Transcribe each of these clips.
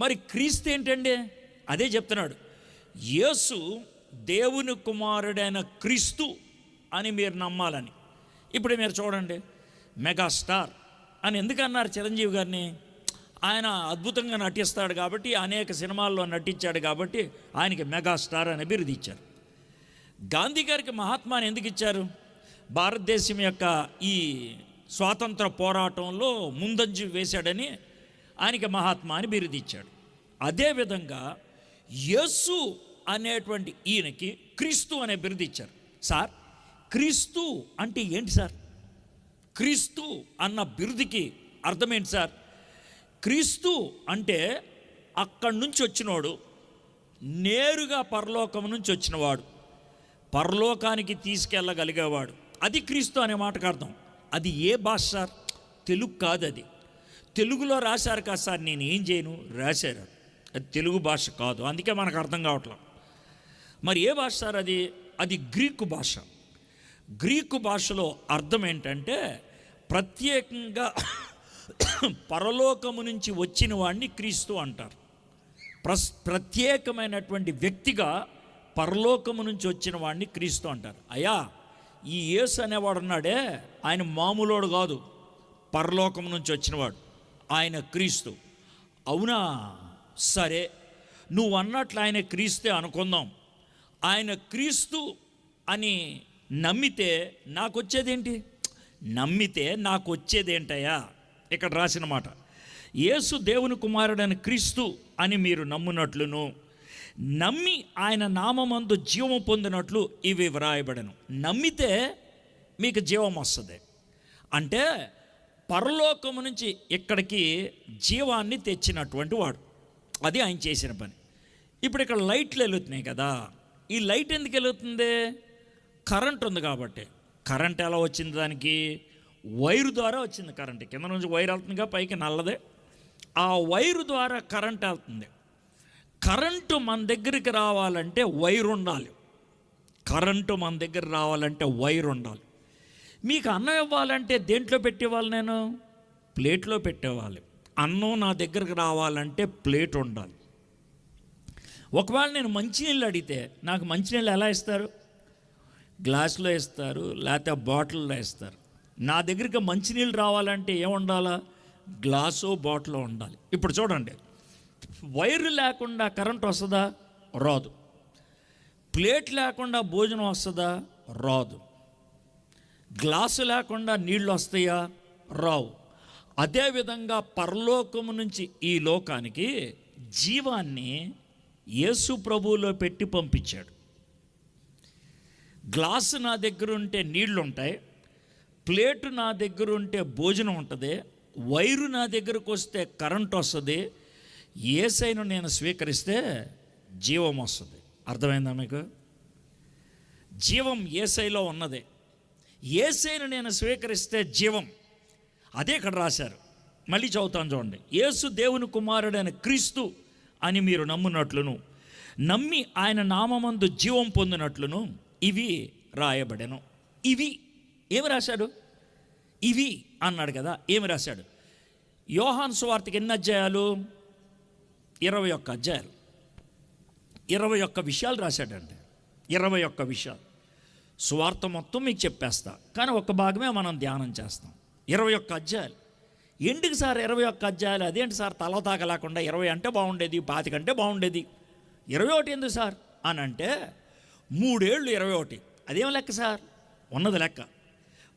మరి క్రీస్తు ఏంటండి? అదే చెప్తున్నాడు, యేసు దేవుని కుమారుడైన క్రీస్తు అని మీరు నమ్మాలని. ఇప్పుడు మీరు చూడండి, మెగాస్టార్ అని ఎందుకన్నారు చిరంజీవి గారిని? ఆయన అద్భుతంగా నటిస్తాడు కాబట్టి, అనేక సినిమాల్లో నటించాడు కాబట్టి ఆయనకి మెగాస్టార్ అని బిరుదు ఇచ్చారు. గాంధీ గారికి మహాత్మాని ఎందుకు ఇచ్చారు? భారతదేశం యొక్క ఈ స్వాతంత్ర పోరాటంలో ముందంజు వేశాడని ఆయనకి మహాత్మా అని బిరుదు ఇచ్చాడు. అదేవిధంగా యేసు అనేటువంటి ఈయనకి క్రీస్తు అనే బిరుదు ఇచ్చారు. సార్, క్రీస్తు అంటే ఏంటి సార్? క్రీస్తు అన్న బిరుదుకి అర్థం ఏంటి సార్? క్రీస్తు అంటే అక్కడి నుంచి వచ్చినవాడు, నేరుగా పరలోకం నుంచి వచ్చినవాడు, పరలోకానికి తీసుకెళ్ళగలిగేవాడు. అది క్రీస్తు అనే మాటకు అర్థం. అది ఏ భాష సార్? తెలుగు కాదు. అది తెలుగులో రాశారు కదా సార్, నేను ఏం చేయను, రాశారు. అది తెలుగు భాష కాదు, అందుకే మనకు అర్థం కావట్లేదు. మరి ఏ భాష సార్ అది? అది గ్రీకు భాష. గ్రీకు భాషలో అర్థం ఏంటంటే, ప్రత్యేకంగా పరలోకము నుంచి వచ్చిన వాడిని క్రీస్తు అంటారు. ప్రత్యేకమైనటువంటి వ్యక్తిగా పరలోకము నుంచి వచ్చిన వాడిని క్రీస్తు అంటారు. అయ్యా, ఈ యేసు అనేవాడు ఉన్నాడే, ఆయన మామూలోడు కాదు, పరలోకం నుంచి వచ్చినవాడు, ఆయన క్రీస్తు. అవునా? సరే, నువ్వు అన్నట్లు ఆయన క్రీస్తే అనుకుందాం. ఆయన క్రీస్తు అని నమ్మితే నాకు వచ్చేదేంటి? నమ్మితే నాకు వచ్చేదేంటయ్యా? ఇక్కడ రాసిన మాట, యేసు దేవుని కుమారుడైన క్రీస్తు అని మీరు నమ్మునట్లును, నమ్మి ఆయన నామమందు జీవం పొందినట్లు ఇవి వ్రాయబడను. నమ్మితే మీకు జీవం వస్తుంది. అంటే పరలోకము నుంచి ఇక్కడికి జీవాన్ని తెచ్చినటువంటి వాడు. అది ఆయన చేసిన పని. ఇప్పుడు ఇక్కడ లైట్లు వెలుగుతున్నాయి కదా, ఈ లైట్ ఎందుకు వెలుగుతుంది? కరెంట్ ఉంది కాబట్టి. కరెంట్ ఎలా వచ్చింది? దానికి వైరు ద్వారా వచ్చింది కరెంట్. కింద నుంచి వైర్ వెళ్తుందిగా, పైకి నల్లదే. ఆ వైరు ద్వారా కరెంట్ వెళ్తుంది. కరెంటు మన దగ్గరికి రావాలంటే వైర్ ఉండాలి. కరెంటు మన దగ్గర రావాలంటే వైర్ ఉండాలి. మీకు అన్నం ఇవ్వాలంటే దేంట్లో పెట్టేవాళ్ళు? నేను ప్లేట్లో పెట్టేవాళ్ళు. అన్నం నా దగ్గరికి రావాలంటే ప్లేట్ ఉండాలి. ఒకవేళ నేను మంచినీళ్ళు అడిగితే నాకు మంచినీళ్ళు ఎలా ఇస్తారు? గ్లాసులో ఇస్తారు, లేకపోతే బాటిల్లో ఇస్తారు. నా దగ్గరికి మంచినీళ్ళు రావాలంటే ఏముండాలా? గ్లాసు బాటిల్లో ఉండాలి. ఇప్పుడు చూడండి, వైరు లేకుండా కరెంట్ వస్తుందా? రాదు. ప్లేట్ లేకుండా భోజనం వస్తుందా? రాదు. గ్లాసు లేకుండా నీళ్ళు వస్తాయా? రావు. అదేవిధంగా పరలోకము నుంచి ఈ లోకానికి జీవాన్ని యేసు ప్రభువులో పెట్టి పంపించాడు. గ్లాసు నా దగ్గర ఉంటే నీళ్ళు ఉంటాయి, ప్లేటు నా దగ్గర ఉంటే భోజనం ఉంటుంది, వైరు నా దగ్గరకు వస్తే కరెంట్ వస్తుంది. యేసయ్యను నేను స్వీకరిస్తే జీవం వస్తుంది. అర్థమైందా మీకు? జీవం యేసయ్యలో ఉన్నదే. యేసయ్యను నేను స్వీకరిస్తే జీవం. అదే ఇక్కడ రాశారు. మళ్ళీ చదువుతాను చూడండి. యేసు దేవుని కుమారుడైన క్రీస్తు అని మీరు నమ్మునట్లును, నమ్మి ఆయన నామమందు జీవం పొందినట్లును ఇవి రాయబడెను. ఇవి ఏమి రాశాడు? ఇవి అన్నాడు కదా, ఏమి రాశాడు? యోహాను సువార్తకి ఎన్ని అధ్యాయాలు? 21 అధ్యాయాలు. 21 విషయాలు రాశాడండి. 21 విషయాలు. సువార్త మొత్తం మీకు చెప్పేస్తా, కానీ ఒక భాగమే మనం ధ్యానం చేస్తాం. 21 అధ్యాయాలు. ఎందుకు సార్ 21 అధ్యాయాలు? అదేంటి సార్ తలతాక లేకుండా 20 అంటే బాగుండేది, 25 అంటే బాగుండేది, 21 ఎందుకు సార్ అని అంటే, 3 ఏళ్ళు 21. అదేం లెక్క సార్? ఉన్నది లెక్క.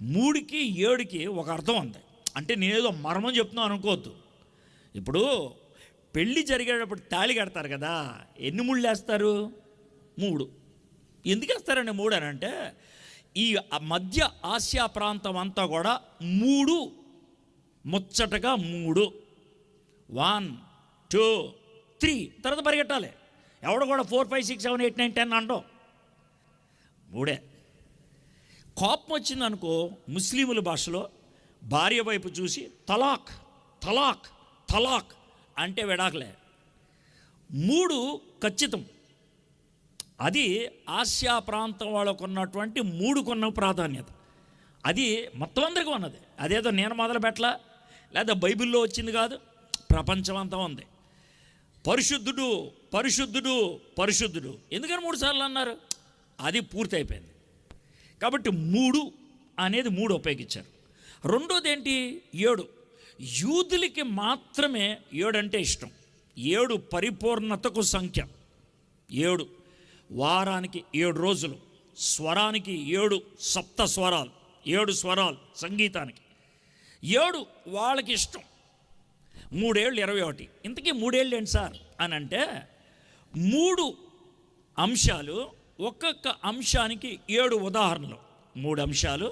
3కి 7కి ఒక అర్థం ఉంది. అంటే నేనేదో మర్మం చెప్తున్నాను అనుకోవద్దు. ఇప్పుడు పెళ్ళి జరిగేటప్పుడు తాళి కడతారు కదా, ఎన్ని ముళ్ళు వేస్తారు? 3. ఎందుకు వేస్తారండి 3 అని అంటే, ఈ మధ్య ఆసియా ప్రాంతం అంతా కూడా 3 ముచ్చటగా 3 1 2 3 తర్వాత పరిగెట్టాలి. ఎవడ కూడా 4 5 6 7 8 9 10 అండో 3. కోపం వచ్చిందనుకో, ముస్లిముల భాషలో భార్య వైపు చూసి తలాక్ తలాక్ తలాక్ అంటే విడాకులే. 3 ఖచ్చితం. అది ఆసియా ప్రాంతం వాళ్ళకు ఉన్నటువంటి 3కున్న ప్రాధాన్యత. అది మొత్తం అందరికీ ఉన్నది. అదేదో నేను మొదలు పెట్టలా, లేదా బైబిల్లో వచ్చింది కాదు, ప్రపంచం అంతా ఉంది. పరిశుద్ధుడు పరిశుద్ధుడు పరిశుద్ధుడు. ఎందుకని 3 సార్లు అన్నారు? అది పూర్తయిపోయింది. కాబట్టి 3 అనేది 3 ఉపయోగించారు. రెండోది ఏంటి? 7. యూదులకి మాత్రమే 7 అంటే ఇష్టం. 7 పరిపూర్ణతకు సంఖ్య. 7 వారానికి 7 రోజులు, స్వరానికి 7 సప్త స్వరాలు, 7 స్వరాలు సంగీతానికి. 7 వాళ్ళకి ఇష్టం. 3 ఏళ్ళు 21. ఇంతకీ 3 ఏళ్ళు ఏంటి సార్ అని అంటే 3 అంశాలు, ఒక్కొక్క అంశానికి 7 ఉదాహరణలు. 3 అంశాలు,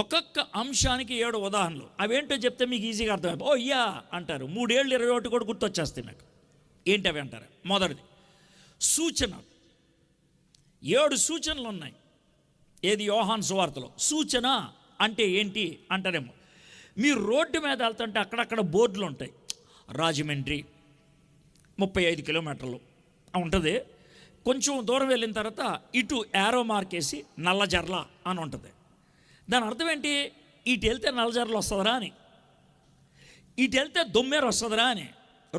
ఒక్కొక్క అంశానికి 7 ఉదాహరణలు. అవేంటో చెప్తే మీకు ఈజీగా అర్థమైపో ఓ యా అంటారు. 3 ఏళ్ళు 21 కూడా గుర్తొచ్చేస్తాయి నాకు. ఏంటి అవి అంటారు? మొదటిది సూచన. 7 సూచనలు ఉన్నాయి. ఏది? యోహాను సువార్తలో. సూచన అంటే ఏంటి అంటారేమో. మీరు రోడ్డు మీద వెళ్తుంటే అక్కడక్కడ బోర్డులు ఉంటాయి. రాజమండ్రి 35 కిలోమీటర్లు ఉంటుంది. కొంచెం దూరం వెళ్ళిన తర్వాత ఇటు యారో మార్కేసి నల్లజర్ల అని ఉంటుంది. దాని అర్థం ఏంటి? ఇటు వెళ్తే నల్లజర్ల వస్తుందరా అని, ఇటు వెళ్తే దొమ్మేరు వస్తుందరా అని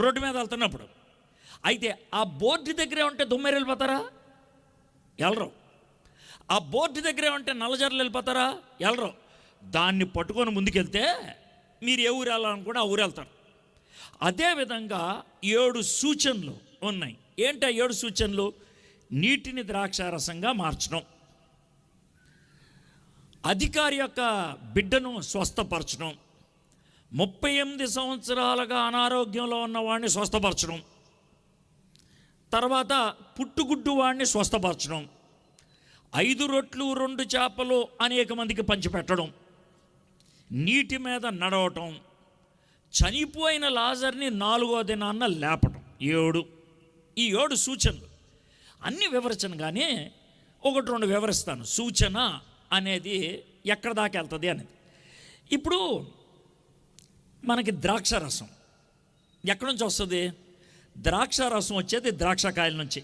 రోడ్డు మీద వెళ్తున్నప్పుడు. అయితే ఆ బోర్డు దగ్గరే ఉంటే దొమ్మేరు వెళ్ళిపోతారా? వెళ్ళరు. ఆ బోర్డు దగ్గరే ఉంటే నల్లజర్లు వెళ్ళిపోతారా? వెళ్ళరు. దాన్ని పట్టుకొని ముందుకెళ్తే మీరు ఏ ఊరు వెళ్ళాలనుకుంటే ఆ ఊరు వెళ్తారు. అదేవిధంగా 7 సూచనలు ఉన్నాయి. ఏంటి 7 సూచనలు? నీటిని ద్రాక్షారసంగా మార్చడం, అధికారి యొక్క బిడ్డను స్వస్థపరచడం, 38 సంవత్సరాలుగా అనారోగ్యంలో ఉన్నవాడిని స్వస్థపరచడం, తర్వాత పుట్టుగుడ్డు వాడిని స్వస్థపరచడం, 5 రొట్లు 2 చేపలు అనేక మందికి పంచిపెట్టడం, నీటి మీద నడవటం, చనిపోయిన లాజర్ని 4వ దినాన్న లేపటం. 7. ఈ 7 సూచనలు అన్నీ వివరించను. ఒకటి 2 వివరిస్తాను. సూచన అనేది ఎక్కడ దాకా వెళ్తుంది అనేది. ఇప్పుడు మనకి ద్రాక్షారసం ఎక్కడి నుంచి వస్తుంది? ద్రాక్షారసం వచ్చేది ద్రాక్షకాయల నుంచి.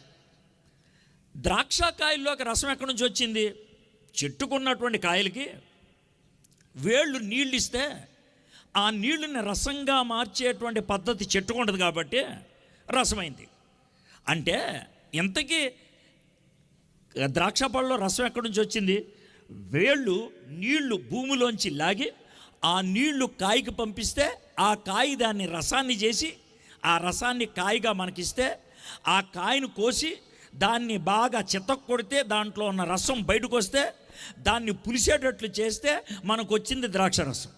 ద్రాక్షకాయల్లోకి రసం ఎక్కడి నుంచి వచ్చింది? చెట్టుకున్నటువంటి కాయలకి వేళ్ళు నీళ్ళు ఇస్తే ఆ నీళ్ళని రసంగా మార్చేటువంటి పద్ధతి చెట్టుకుంటుంది కాబట్టి రసమైంది. అంటే ఇంతకీ ద్రాక్ష పళ్ళలో రసం ఎక్కడి నుంచి వచ్చింది? వేళ్ళు నీళ్లు భూమిలోంచి లాగి ఆ నీళ్లు కాయకి పంపిస్తే ఆ కాయ దాన్ని రసాన్ని చేసి ఆ రసాన్ని కాయగా మనకిస్తే ఆ కాయను కోసి దాన్ని బాగా చితక్ కొడితే దాంట్లో ఉన్న రసం బయటకు వస్తే దాన్ని పులిసేటట్లు చేస్తే మనకు వచ్చింది ద్రాక్షారసం.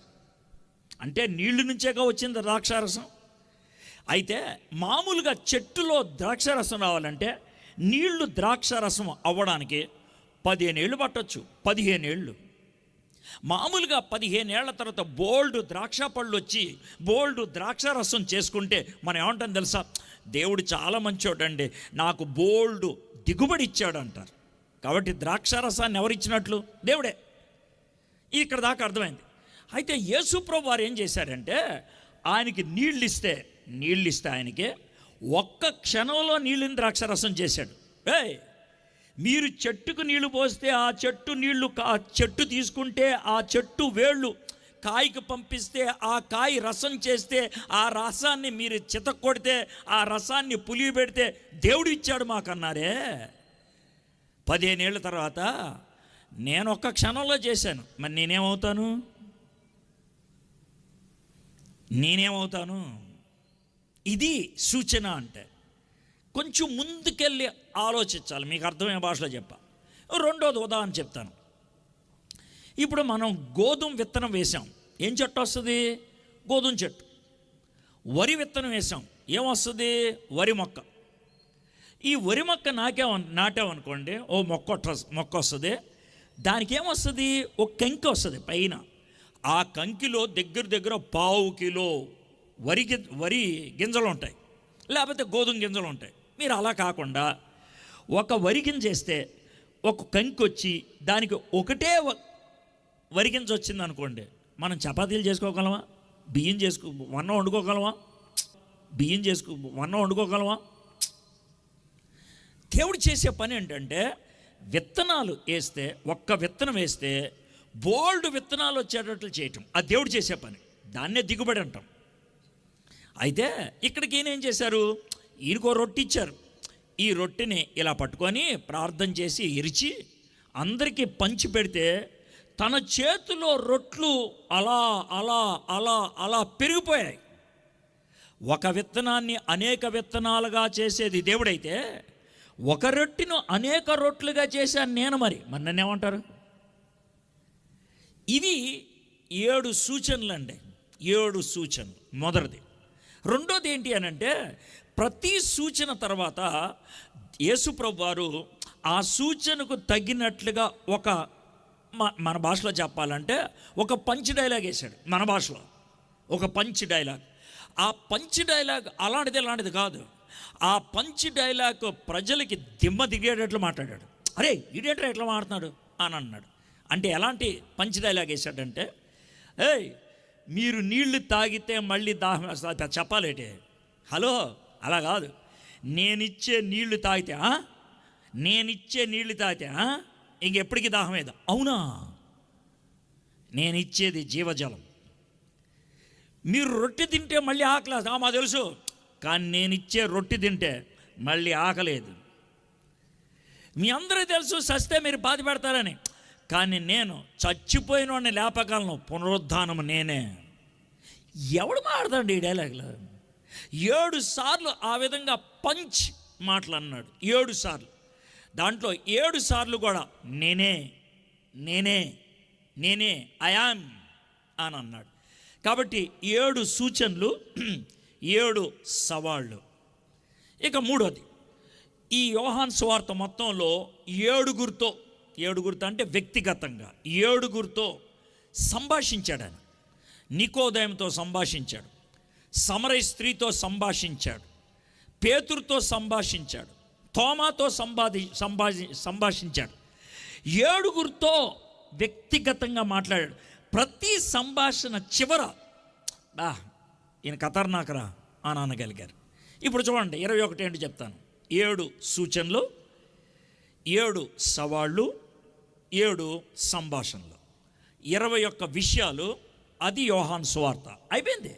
అంటే నీళ్లు నుంచేగా వచ్చింది ద్రాక్షారసం. అయితే మామూలుగా చెట్టులో ద్రాక్షారసం రావాలంటే నీళ్లు ద్రాక్షారసం అవ్వడానికి 15 ఏళ్ళు పట్టొచ్చు, 15 ఏళ్ళు. మామూలుగా 15 ఏళ్ల తర్వాత బోల్డ్ ద్రాక్ష పళ్ళు వచ్చి బోల్డ్ ద్రాక్షారసం చేసుకుంటే మనం ఏమంటాం తెలుసా? దేవుడు చాలా మంచోడండి, నాకు బోల్డ్ దిగుబడి ఇచ్చాడు అంటారు. కాబట్టి ద్రాక్షారసాన్ని ఎవరిచ్చినట్లు? దేవుడే. ఇక్కడ దాకా అర్థమైంది. అయితే యేసుప్రభు వారు ఏం చేశారంటే ఆయనకి నీళ్ళు ఇస్తే ఆయనకి ఒక్క క్షణంలో నీళ్ళని ద్రాక్షారసం చేశాడు. మీరు చెట్టుకు నీళ్లు పోస్తే ఆ చెట్టు నీళ్లు చెట్టు తీసుకుంటే ఆ చెట్టు వేళ్ళు కాయకు పంపిస్తే ఆ కాయ రసం చేస్తే ఆ రసాన్ని మీరు చితక్కొడితే ఆ రసాన్ని పులిగి పెడితే దేవుడు ఇచ్చాడు మాకన్నారే. 15 ఏళ్ళ తర్వాత నేను ఒక్క క్షణంలో చేశాను, మరి నేనేమవుతాను? ఇది సూచన అంటే. కొంచెం ముందుకెళ్ళి ఆలోచించాలి, మీకు అర్థమయ్యే భాషలో చెప్పా. రెండోది ఉదాహరణ చెప్తాను. ఇప్పుడు మనం గోధుమ విత్తనం వేసాం, ఏం చెట్టు వస్తుంది? గోధుమ చెట్టు. వరి విత్తనం వేసాం, ఏమొస్తుంది? వరి మొక్క. ఈ వరి మొక్క నాటామనుకోండి, ఓ మొక్క వస్తుంది. దానికి ఏమొస్తుంది? ఒక కంకి వస్తుంది పైన. ఆ కంకిలో దగ్గర 1/2 కిలో వరి గింజలు ఉంటాయి, లేకపోతే గోధుమ గింజలు ఉంటాయి. మీరు అలా కాకుండా ఒక వరి గింజ వేస్తే ఒక కంకి వచ్చి దానికి ఒకటే వరి గింజ వచ్చింది అనుకోండి, మనం చపాతీలు చేసుకోగలమా? అన్నం వండుకోగలమా? దేవుడు చేసే పని ఏంటంటే విత్తనాలు వేస్తే, ఒక్క విత్తనం వేస్తే బోల్డ్ విత్తనాలు వచ్చేటట్లు చేయటం, అది దేవుడు చేసే పని. దాన్నే దిగుబడి అంటాం. అయితే ఇక్కడికి ఈయన ఏం చేశారు? ఈయనకో రొట్టె ఇచ్చారు. ఈ రొట్టెని ఇలా పట్టుకొని ప్రార్థన చేసి ఇరిచి అందరికీ పంచి పెడితే తన చేతిలో రొట్లు అలా అలా అలా అలా పెరిగిపోయాయి. ఒక విత్తనాన్ని అనేక విత్తనాలుగా చేసేది దేవుడైతే ఒక రొట్టెను అనేక రొట్లుగా చేశాను నేను. మరి నన్ను ఏమంటారు? ఇవి 7 సూచనలు అండి. 7 సూచనలు. మొదటిది. రెండోది ఏంటి అని అంటే, ప్రతి సూచన తర్వాత యేసుప్రభు వారు ఆ సూచనకు తగినట్లుగా ఒక మన భాషలో చెప్పాలంటే ఒక పంచ్ డైలాగ్ వేశాడు. మన భాషలో ఒక పంచ్ డైలాగ్. ఆ పంచ్ డైలాగ్ అలాంటిది కాదు. ఆ పంచ్ డైలాగ్ ప్రజలకి దిమ్మ దిగేటట్లు మాట్లాడాడు. అరే ఇదేంట్రా ఎట్లా మాట్లాడుతున్నాడు అని అన్నాడు. అంటే ఎలాంటి పంచ్ డైలాగ్ వేశాడంటే, ఏయ్ మీరు నీళ్లు తాగితే మళ్ళీ దాహం వేస్తుంది చెప్పాలేటే. హలో, అలా కాదు. నేనిచ్చే నీళ్లు తాగితే ఇంకెప్పటికీ దాహం ఏదో. అవునా? నేనిచ్చేది జీవజలం. మీరు రొట్టె తింటే మళ్ళీ ఆకలి, మా తెలుసు. కానీ నేనిచ్చే రొట్టె తింటే మళ్ళీ ఆకలేదు. మీ అందరూ తెలుసు చస్తే మీరు బాధ పెడతారని, కానీ నేను చచ్చిపోయిన వాడిని లేపగలను. పునరుద్ధానము నేనే. ఎవడు మాట్లాడండి ఈ డైలాగ్లో? 7 సార్లు ఆ విధంగా పంచ్ మాటలు అన్నాడు. 7 సార్లు. దాంట్లో 7 సార్లు కూడా నేనే నేనే నేనే ఐ యామ్ అని అన్నాడు. కాబట్టి 7 సూచనలు, 7 సవాళ్ళు. ఇక మూడోది, ఈ యోహాను సువార్త మొత్తంలో 7గురితో అంటే వ్యక్తిగతంగా 7గురితో సంభాషించాడు. ఆయన నికోదేముతో సంభాషించాడు, సమరయ స్త్రీతో సంభాషించాడు, పేతురుతో సంభాషించాడు, తోమాతో సంభాషించాడు. 7గురితో వ్యక్తిగతంగా మాట్లాడాడు. ప్రతి సంభాషణ చివర ఈయన ఖతర్నాకరా అని అనగలిగారు. ఇప్పుడు చూడండి 21 ఏంటి చెప్తాను. 7 సూచనలు, 7 సవాళ్ళు, 7 సంభాషణలు, 21 విషయాలు. అది యోహాను సువార్త. అయిపోయింది.